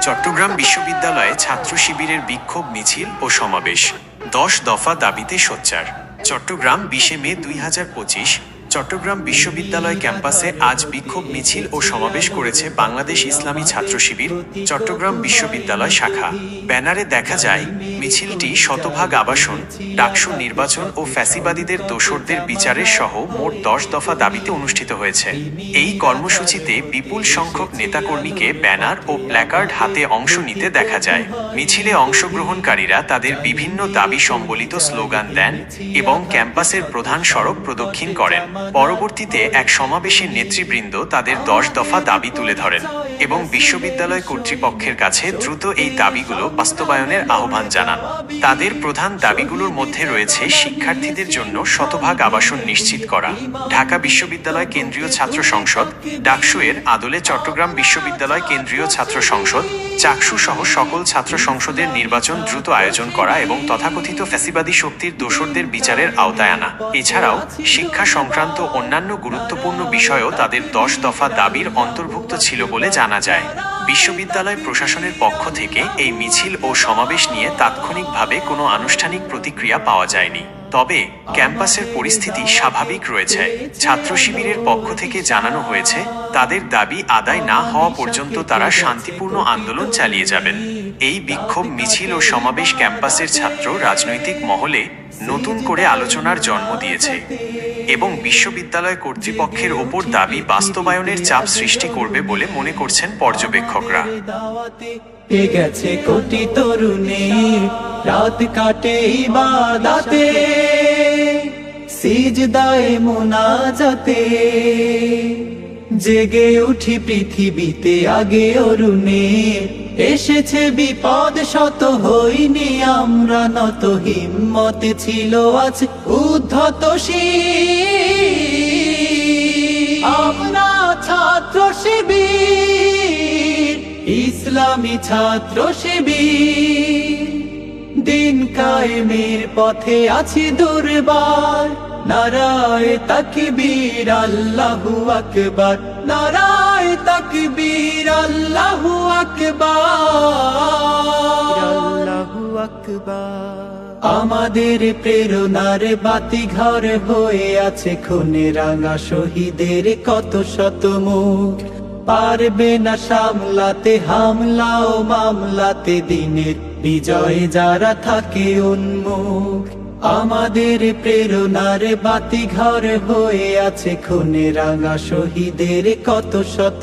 চট্টগ্রাম বিশ্ববিদ্যালয়ে ছাত্র শিবিরের বিক্ষোভ মিছিল ও সমাবেশ। 10 দফা দাবিতে সোচ্চার। চট্টগ্রাম 20 মে 2025। চট্টগ্রাম বিশ্ববিদ্যালয় ক্যাম্পাসে আজ বিক্ষোভ মিছিল ও সমাবেশ করেছে বাংলাদেশ ইসলামী ছাত্র শিবির চট্টগ্রাম বিশ্ববিদ্যালয় শাখা। ব্যানারে দেখা যায় মিছিলটি শতভাগ আবাসন, ডাকসু নির্বাচন ও ফ্যাসিবাদীদের দোসরদের বিচারের সহ মোট 10 দফা দাবিতে অনুষ্ঠিত হয়েছে। এই কর্মসূচিতে বিপুল সংখ্যক নেতাকর্মীকে ব্যানার ও প্ল্যাকার্ড হাতে অংশ নিতে দেখা যায়। মিছিলে অংশগ্রহণকারীরা তাদের বিভিন্ন দাবি সম্বলিত স্লোগান দেন এবং ক্যাম্পাসের প্রধান সড়ক প্রদক্ষিণ করেন। পরবর্তীতে এক সমাবেশে নেতৃবৃন্দ তাদের 10 দফা দাবি তুলে ধরেন এবং বিশ্ববিদ্যালয় কর্তৃপক্ষের কাছে দ্রুত এই দাবিগুলো বাস্তবায়নের আহ্বান জানান। তাদের প্রধান দাবিগুলোর মধ্যে রয়েছে শিক্ষার্থীদের জন্য শতভাগ আবাসন নিশ্চিত করা, ঢাকা বিশ্ববিদ্যালয় কেন্দ্রীয় ছাত্র সংসদ ডাকসু এর আদলে চট্টগ্রাম বিশ্ববিদ্যালয় কেন্দ্রীয় ছাত্র সংসদ চাকসু সহ সকল ছাত্র সংসদের নির্বাচন দ্রুত আয়োজন করা এবং তথাকথিত ফ্যাসিবাদী শক্তির দোসরদের বিচারের আওতায় আনা। এছাড়াও শিক্ষা সংক্রান্ত অন্যান্য গুরুত্বপূর্ণ বিষয়ও তাদের 10 দফা দাবির অন্তর্ভুক্ত ছিল বলে জানা যায়। বিশ্ববিদ্যালয় প্রশাসনের পক্ষ থেকে এই মিছিল ও সমাবেশ নিয়ে তাৎক্ষণিকভাবে কোনো আনুষ্ঠানিক প্রতিক্রিয়া পাওয়া যায়নি। তবে ক্যাম্পাসের পরিস্থিতি স্বাভাবিক রয়েছে। ছাত্র শিবিরের পক্ষ থেকে জানানো হয়েছে তাদের দাবি আদায় না হওয়া পর্যন্ত তারা শান্তিপূর্ণ আন্দোলন চালিয়ে যাবেন। এই বিক্ষোভ মিছিল ও সমাবেশ ক্যাম্পাসের ছাত্র রাজনৈতিক মহলে নতুন করে আলোচনার জন্ম দিয়েছে এবং বিশ্ববিদ্যালয় কর্তৃপক্ষের ওপর দাবি বাস্তবায়নের চাপ সৃষ্টি করবে বলে মনে করছেন পর্যবেক্ষকরা। গেছে কোটি তরুণী রাত কাটে ইবাদতে, সিজদায়ে মুনাজাতে, জেগে উঠি পৃথিবীতে আগে অরুণে। এসেছে বিপদ শত হইনি আমরা নত, হিম্মত ছিল আজ উদ্ধত শির। আমরা ছাত্র শিবির, ইসলামী ছাত্র শিবির, দিন কায়েমের পথে আছি দুর্বার। নারায়ে তাকবীর আল্লাহু আকবার, নারায়ে তাকবীর আল্লাহু আকবার, আল্লাহু আকবার। আমাদের প্রেরণার বাতি ঘর হয়ে আছে খুনে রাঙা শহীদের কত শত মুখ। পারবে না সামলাতে হামলা ও মামলাতে, দিনের বিজয় যারা থাকে উন্মুখ। আমাদের প্রেরণার বাতি ঘর হয়ে আছে খুনে রাঙা শহীদের কত শত